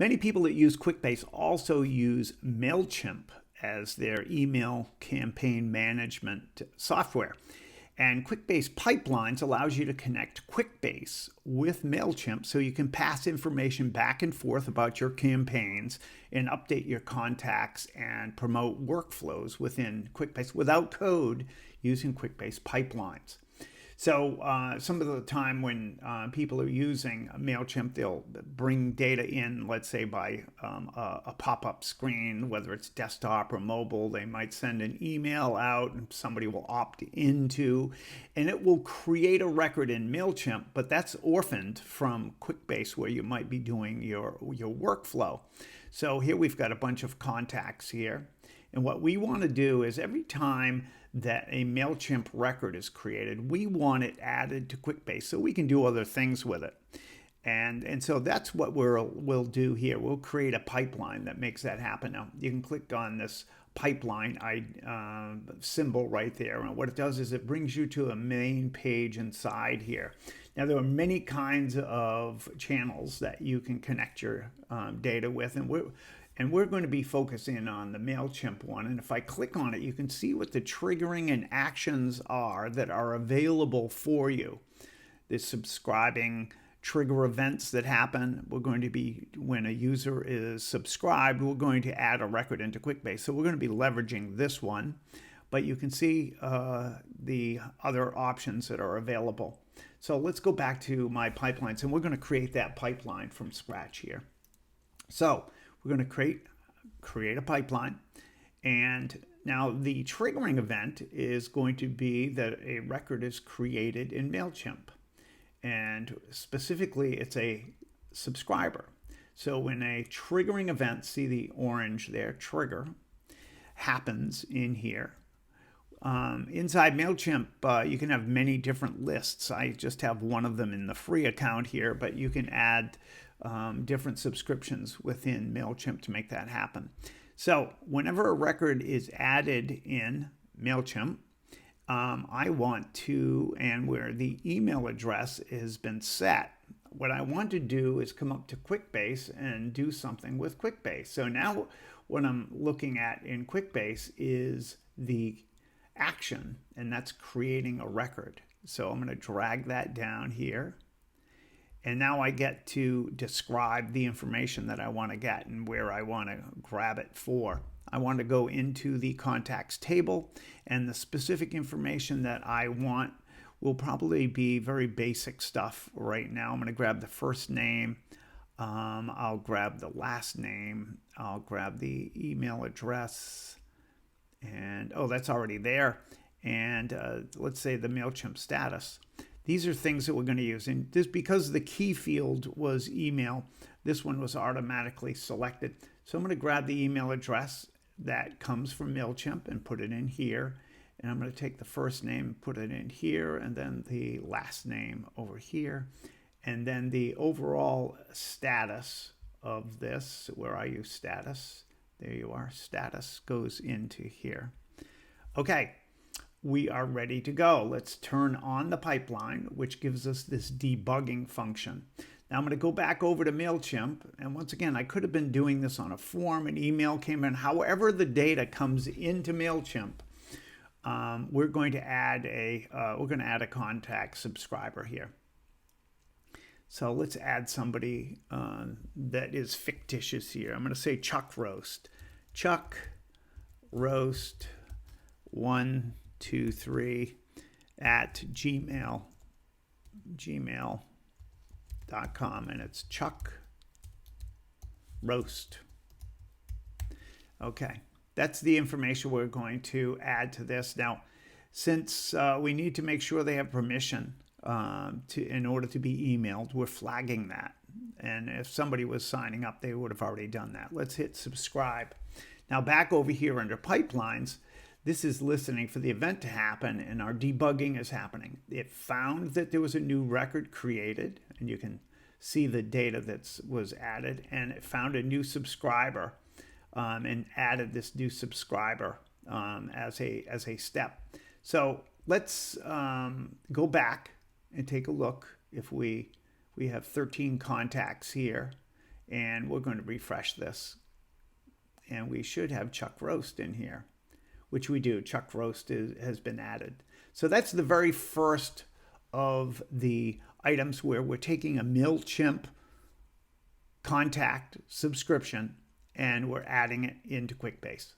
Many people that use QuickBase also use MailChimp as their email campaign management software. And QuickBase Pipelines allows you to connect QuickBase with MailChimp so you can pass information back and forth about your campaigns and update your contacts and promote workflows within QuickBase without code using QuickBase Pipelines. So some of the time when people are using MailChimp, they'll bring data in, let's say by a pop-up screen, whether it's desktop or mobile. They might send an email out and somebody will opt into, and it will create a record in MailChimp, but that's orphaned from QuickBase where you might be doing your workflow. So here we've got a bunch of contacts here. And what we want to do is every time that a MailChimp record is created, we want it added to QuickBase so we can do other things with it. And so that's what we'll do here. We'll create a pipeline that makes that happen. Now, you can click on this pipeline symbol right there. And what it does is it brings you to a main page inside here. Now, there are many kinds of channels that you can connect your data with. And we're going to be focusing on the MailChimp one. And if I click on it, you can see what the triggering and actions are that are available for you. The subscribing trigger events that happen. We're going to be, when a user is subscribed, we're going to add a record into QuickBase. So we're going to be leveraging this one. But you can see the other options that are available. So let's go back to my pipelines. And we're going to create that pipeline from scratch here. So we're going to create a pipeline, and now the triggering event is going to be that a record is created in MailChimp, and specifically it's a subscriber. So when a triggering event, see the orange there, trigger, happens in here. Inside MailChimp, you can have many different lists. I just have one of them in the free account here, but you can add different subscriptions within MailChimp to make that happen. So whenever a record is added in MailChimp, I want to, and where the email address has been set, what I want to do is come up to QuickBase and do something with QuickBase. So now what I'm looking at in QuickBase is the action, and that's creating a record. So I'm going to drag that down here. And now I get to describe the information that I want to get and where I want to grab it for. I want to go into the contacts table, and the specific information that I want will probably be very basic stuff right now. I'm going to grab the first name. I'll grab the last name. I'll grab the email address. And, oh, that's already there. And let's say the MailChimp status. These are things that we're going to use. And this, because the key field was email, this one was automatically selected. So I'm going to grab the email address that comes from MailChimp and put it in here. And I'm going to take the first name, put it in here, and then the last name over here. And then the overall status of this, where I use status, there you are, status goes into here. Okay. We are ready to go. Let's turn on the pipeline, which gives us this debugging function. Now I'm going to go back over to MailChimp. And once again, I could have been doing this on a form, an email came in. However the data comes into MailChimp, we're going to add a contact subscriber here. So let's add somebody that is fictitious here. I'm going to say Chuck Roast. Chuck Roast 123 at gmail.com, and it's Chuck Roast. Okay, that's the information we're going to add to this. Now, since we need to make sure they have permission in order to be emailed, we're flagging that. And if somebody was signing up, they would have already done that. Let's hit subscribe. Now back over here under pipelines, this is listening for the event to happen, and our debugging is happening. It found that there was a new record created, and you can see the data that was added, and it found a new subscriber and added this new subscriber as a step. So let's go back and take a look. If we have 13 contacts here, And we're going to refresh this. And we should have Chuck Roast in here, which we do. Chuck Roast has been added. So that's the very first of the items where we're taking a MailChimp contact subscription and we're adding it into QuickBase.